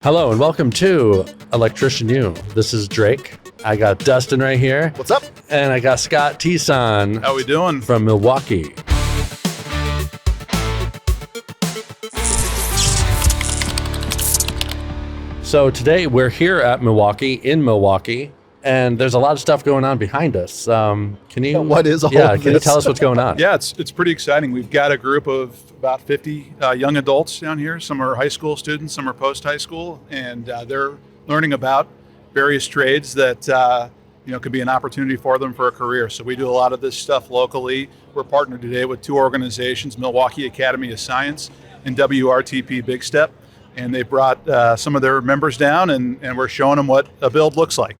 Hello and welcome to Electrician U. This is Drake. I got Dustin right here. What's up? And I got Scott Teson. How we doing? From Milwaukee. So today we're here at in Milwaukee, and there's a lot of stuff going on behind us. Can you? What is all Yeah, of can you this? tell us what's going on? Yeah, it's pretty exciting. We've got a group of about 50 young adults down here. Some are high school students, some are post-high school, and they're learning about various trades that could be an opportunity for them for a career. So we do a lot of this stuff locally. We're partnered today with two organizations, Milwaukee Academy of Science and WRTP Big Step, and they brought some of their members down, and we're showing them what a build looks like.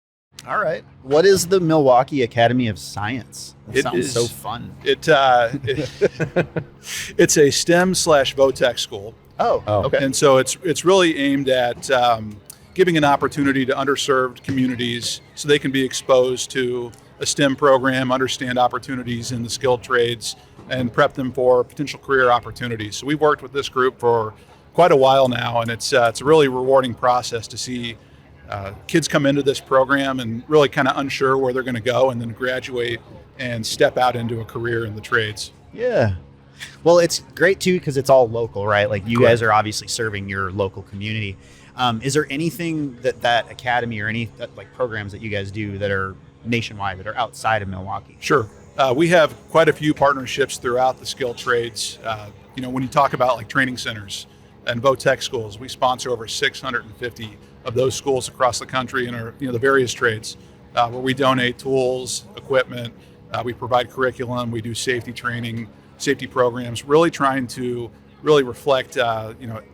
All right. What is the Milwaukee Academy of Science? That sounds so fun. It's a STEM/VOTEC school. Oh, okay. And so it's really aimed at giving an opportunity to underserved communities so they can be exposed to a STEM program, understand opportunities in the skilled trades, and prep them for potential career opportunities. So we've worked with this group for quite a while now, and it's a really rewarding process to see kids come into this program and really kind of unsure where they're going to go, and then graduate and step out into a career in the trades. Yeah. Well, it's great too because it's all local, right? Like you Correct. guys are obviously serving your local community. Is there anything that academy or any like programs that you guys do that are nationwide, that are outside of Milwaukee? Sure. We have quite a few partnerships throughout the skilled trades. When you talk about like training centers and VOTEC schools, we sponsor over 650 of those schools across the country and the various trades where we donate tools, equipment, we provide curriculum, we do safety training, safety programs, really trying to reflect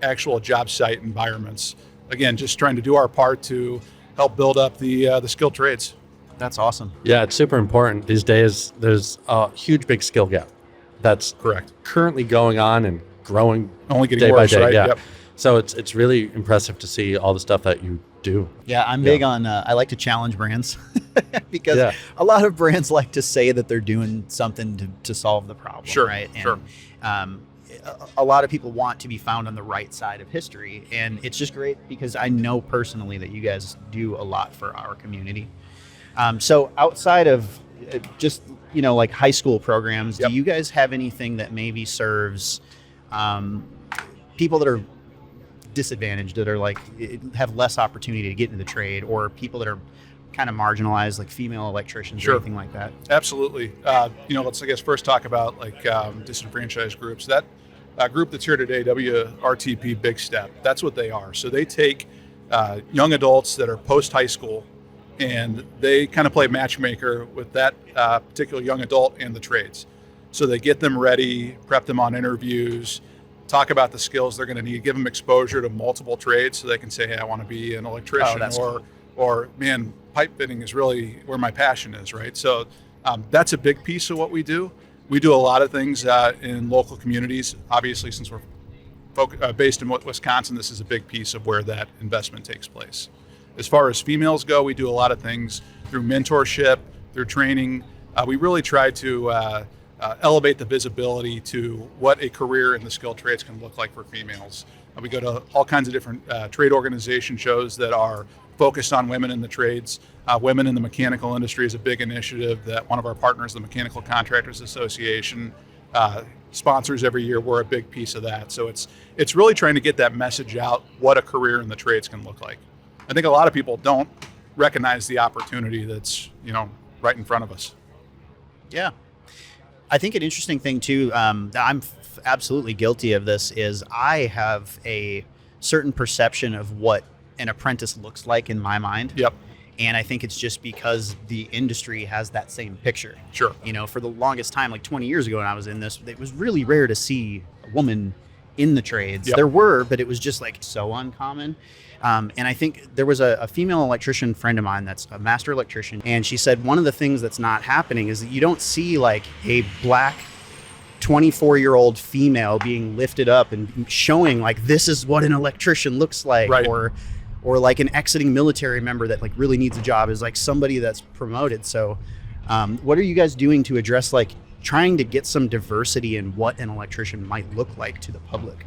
actual job site environments. Again, just trying to do our part to help build up the skilled trades. That's awesome. Yeah, it's super important these days. There's a huge, big skill gap that's Correct. currently going on and growing Only getting day worse, by day. right? Yeah. Yep. So it's really impressive to see all the stuff that you do. Yeah, I'm big on, I like to challenge brands because Yeah. a lot of brands like to say that they're doing something to solve the problem, Sure, right? And, sure. A lot of people want to be found on the right side of history, and it's just great because I know personally that you guys do a lot for our community. So outside of just, like high school programs, Yep. do you guys have anything that maybe serves people that are disadvantaged, that are like have less opportunity to get into the trade, or people that are kind of marginalized, like female electricians Sure. or anything like that? Absolutely. Let's first talk about like disenfranchised groups. That group that's here today, WRTP Big Step, that's what they are. So they take young adults that are post high school, and they kind of play matchmaker with that particular young adult and the trades. So they get them ready, prep them on interviews, talk about the skills they're going to need, give them exposure to multiple trades so they can say, hey, I want to be an electrician, that's or man, pipe fitting is really where my passion is, right? So that's a big piece of what we do. We do a lot of things in local communities. Obviously, since we're based in Wisconsin, this is a big piece of where that investment takes place. As far as females go, we do a lot of things through mentorship, through training. We really try to elevate the visibility to what a career in the skilled trades can look like for females. We go to all kinds of different trade organization shows that are focused on women in the trades. Women in the mechanical industry is a big initiative that one of our partners, the Mechanical Contractors Association, sponsors every year. We're a big piece of that. So it's really trying to get that message out, what a career in the trades can look like. I think a lot of people don't recognize the opportunity that's right in front of us. Yeah. I think an interesting thing too, I'm absolutely guilty of this, is I have a certain perception of what an apprentice looks like in my mind. Yep. And I think it's just because the industry has that same picture. Sure. For the longest time, like 20 years ago when I was in this, it was really rare to see a woman in the trades. Yep. There were, but it was just like so uncommon. And I think there was a female electrician friend of mine that's a master electrician, and she said one of the things that's not happening is that you don't see like a black 24-year-old female being lifted up and showing like this is what an electrician looks like, Right. or like an exiting military member that like really needs a job is like somebody that's promoted. So what are you guys doing to address like trying to get some diversity in what an electrician might look like to the public?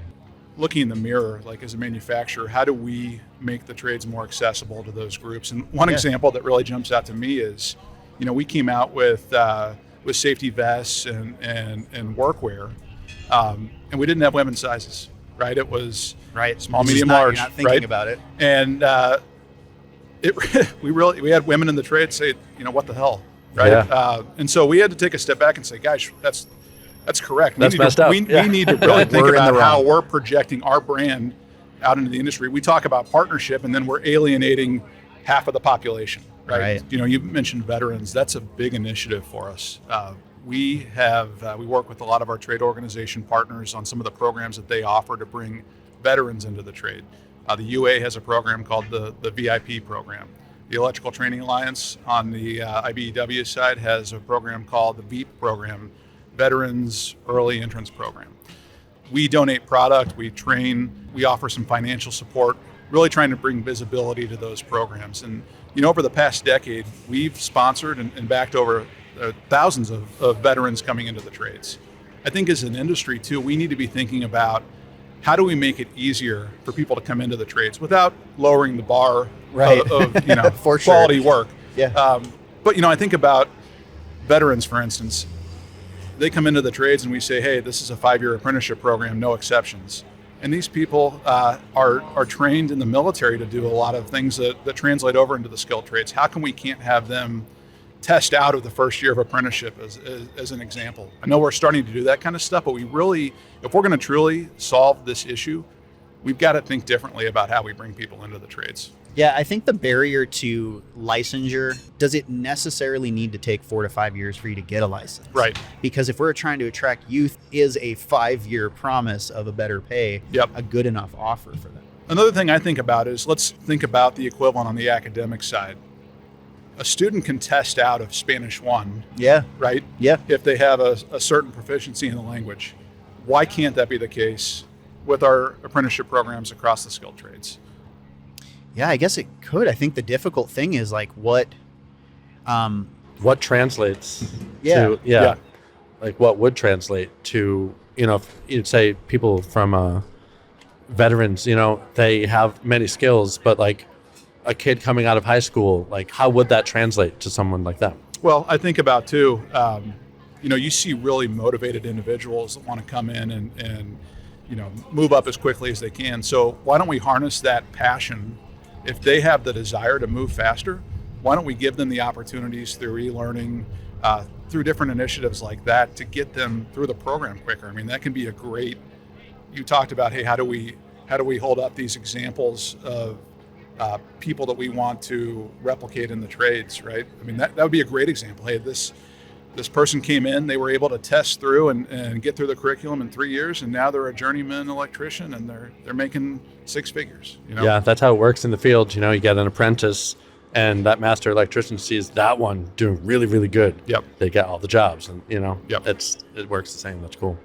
looking in the mirror, like as a manufacturer, how do we make the trades more accessible to those groups? And one example that really jumps out to me is, we came out with safety vests and workwear, and we didn't have women's sizes, right? It was small, medium, large. You're not thinking about it. And we had women in the trade say, what the hell, right? Yeah. And so we had to take a step back and say, guys, that's correct. That's messed up. We need to really think We're in the about how wrong. we're projecting our brand out into the industry. We talk about partnership, and then we're alienating half of the population, right? You mentioned veterans. That's a big initiative for us. We work with a lot of our trade organization partners on some of the programs that they offer to bring veterans into the trade. The UA has a program called the VIP program. The Electrical Training Alliance on the IBEW side has a program called the VEEP program, Veterans Early Entrance Program. We donate product, we train, we offer some financial support, really trying to bring visibility to those programs. And over the past decade, we've sponsored and backed over thousands of veterans coming into the trades. I think as an industry too, we need to be thinking about how do we make it easier for people to come into the trades without lowering the bar of For quality sure. work. Yeah. But I think about veterans, for instance. They come into the trades and we say, hey, this is a 5-year apprenticeship program, no exceptions. And these people are trained in the military to do a lot of things that translate over into the skilled trades. How come we can't have them test out of the first year of apprenticeship as an example? I know we're starting to do that kind of stuff, but we really, if we're going to truly solve this issue, we've got to think differently about how we bring people into the trades. Yeah, I think the barrier to licensure, does it necessarily need to take 4 to 5 years for you to get a license? Right. Because if we're trying to attract youth, is a 5-year promise of a better pay a good enough offer for them? Another thing I think about is, let's think about the equivalent on the academic side. A student can test out of Spanish 1, right? Yeah. If they have a certain proficiency in the language. Why can't that be the case with our apprenticeship programs across the skilled trades? Yeah, I guess it could. I think the difficult thing is like what translates Yeah. to like what would translate to, if you'd say people from veterans, they have many skills, but like a kid coming out of high school, like how would that translate to someone like them? Well, I think about too, you see really motivated individuals that want to come in and move up as quickly as they can. So why don't we harness that passion? If they have the desire to move faster, why don't we give them the opportunities through e-learning, through different initiatives like that to get them through the program quicker? I mean, that can be a great, you talked about, hey, how do we hold up these examples of people that we want to replicate in the trades, right? I mean, that would be a great example. Hey, this person came in, they were able to test through and get through the curriculum in 3 years, and now they're a journeyman electrician and they're making 6 figures. Yeah, that's how it works in the field. You get an apprentice, and that master electrician sees that one doing really, really good. Yep. They get all the jobs, and Yep. it works the same. That's cool.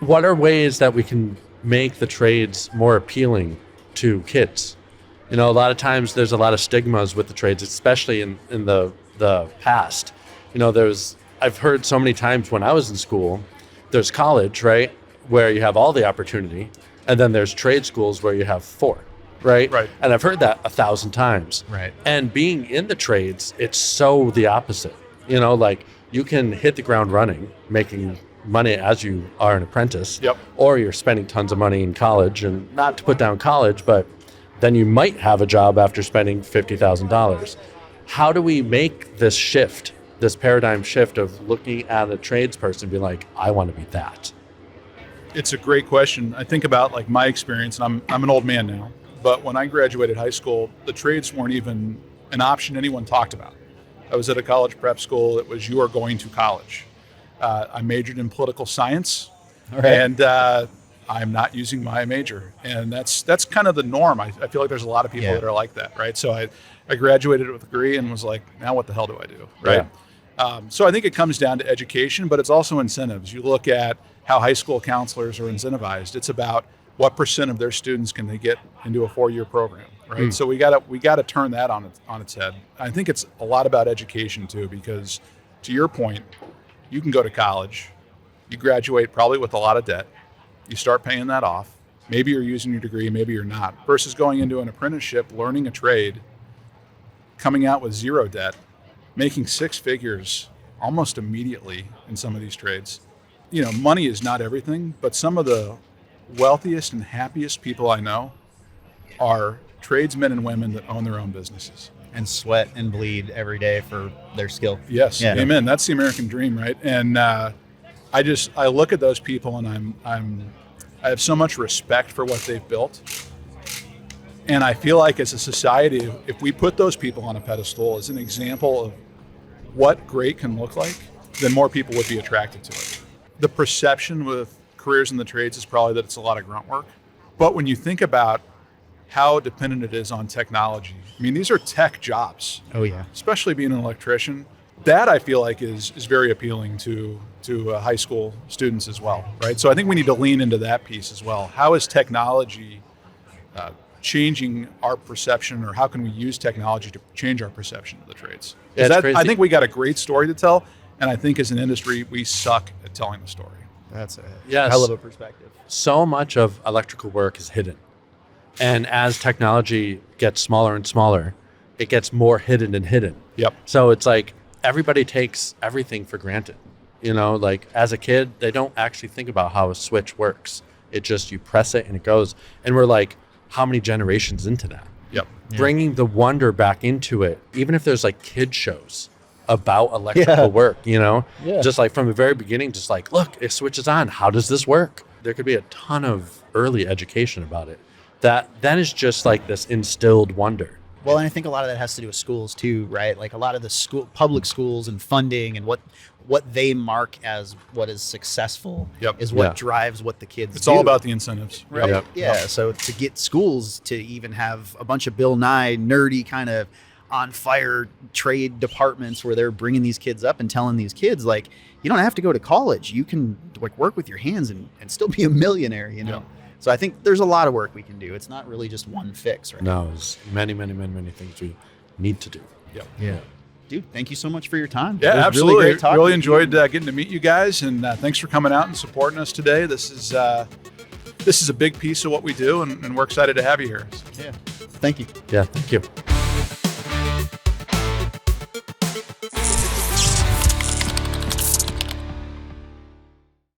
What are ways that we can make the trades more appealing to kids? A lot of times there's a lot of stigmas with the trades, especially in the past. I've heard so many times when I was in school, there's college, right, where you have all the opportunity, and then there's trade schools where you have 4, right? Right. And I've heard that 1,000 times. Right. And being in the trades, it's so the opposite. Like you can hit the ground running, making money as you are an apprentice, or you're spending tons of money in college, and not to put down college, but then you might have a job after spending $50,000. How do we make this shift, this paradigm shift of looking at a tradesperson and be like, I want to be that? It's a great question. I think about like my experience, and I'm an old man now, but when I graduated high school, the trades weren't even an option anyone talked about. I was at a college prep school. It was, you are going to college. I majored in political science, and I'm not using my major. And that's kind of the norm. I feel like there's a lot of people that are like that, right? So I graduated with a degree and was like, now what the hell do I do, right? So I think it comes down to education, but it's also incentives. You look at how high school counselors are incentivized. It's about what % of their students can they get into a 4-year program, right? So we got to turn that on its head. I think it's a lot about education too, because to your point, you can go to college, you graduate probably with a lot of debt, you start paying that off, Maybe you're using your degree, maybe you're not, versus going into an apprenticeship, learning a trade, coming out with zero debt, making six figures almost immediately in some of these trades. You know, money is not everything, but some of the wealthiest and happiest people I know are tradesmen and women that own their own businesses. And sweat and bleed every day for their skill. Yes, yeah. Amen. That's the American dream, right? And I look at those people and I have so much respect for what they've built. And I feel like as a society, if we put those people on a pedestal as an example of what great can look like, then more people would be attracted to it. The perception with careers in the trades is probably that it's a lot of grunt work. But when you think about how dependent it is on technology, I mean, these are tech jobs. Oh, yeah. Especially being an electrician. That I feel like is very appealing to high school students as well, right? So I think we need to lean into that piece as well. How is technology changing our perception, or how can we use technology to change our perception of the trades? Yeah, I think we got a great story to tell, and I think as an industry, we suck at telling the story. That's a Yes. hell of a perspective. So much of electrical work is hidden. And as technology gets smaller and smaller, it gets more hidden and hidden. Yep. So it's like everybody takes everything for granted. You know, like as a kid, they don't actually think about how a switch works. It just, you press it and it goes. And we're like, how many generations into that? Yep. Yeah. Bringing the wonder back into it, even if there's like kid shows about electrical work, you know, just like from the very beginning, just like, look, it switches on. How does this work? There could be a ton of early education about it. That then is just like this instilled wonder. Well, and I think a lot of that has to do with schools too, right? Like a lot of the public schools and funding and what they mark as what is successful is what drives what the kids do. It's all about the incentives. Right. Yep. Yeah. So to get schools to even have a bunch of Bill Nye nerdy kind of on fire trade departments where they're bringing these kids up and telling these kids, like, you don't have to go to college. You can like work with your hands and still be a millionaire, you know? Yep. So I think there's a lot of work we can do. It's not really just one fix, right? No, there's many, many, many, many things we need to do. Yep. Yeah. Dude, thank you so much for your time. Yeah, It was absolutely. Really great talking really to enjoyed you. getting to meet you guys, and thanks for coming out and supporting us today. This is a big piece of what we do, and we're excited to have you here. Yeah. Thank you. Yeah, thank you.